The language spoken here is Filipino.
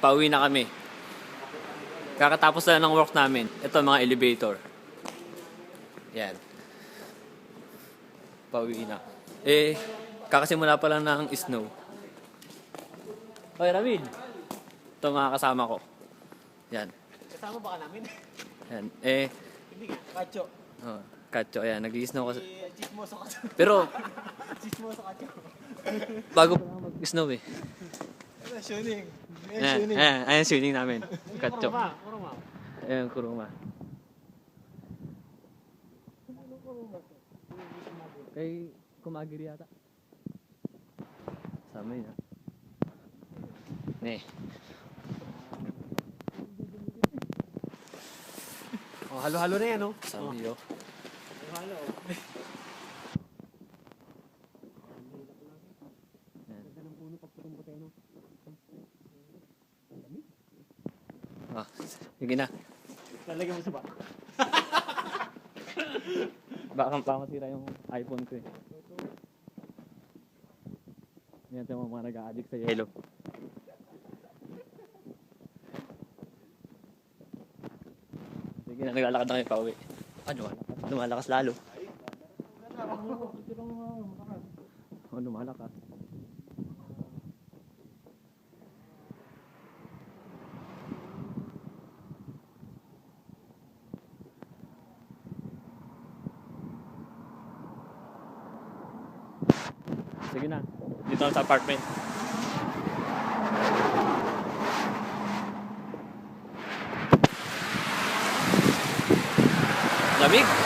pauwi na kami. Kakatapos na ng work namin. Ito mga elevator. Yan. Pauwi na. Kakasimula pa lang ng snow. Hoy, Ramil. Ito mga kasama ko. Yan. Kasama ba ka namin? Yan. Hindi ka. Kacho. Oh, Katyo. Ayan, nag-i-snow kasi. Chismoso Kacho. Pero, Chismoso Kacho. bago pa lang mag-snow eh. Ano, tuning. Ayan, tuning namin. Katyo. Kuruma. Ayan, kuruma. Kay Kumagiri yata. Sama yun ha. Oh, halo-halo na yan, no? Sama yun. Halo. Sige na. Lalagyan mo sa ba? Baka masira yung iPhone ko eh. Yan yung mga nag-a-addict sa yellow. Sige na, naglalakad na kayo pa uwi. Lumalakas lalo. Lumalakas. Sige na, dito na sa apartment. Lamig?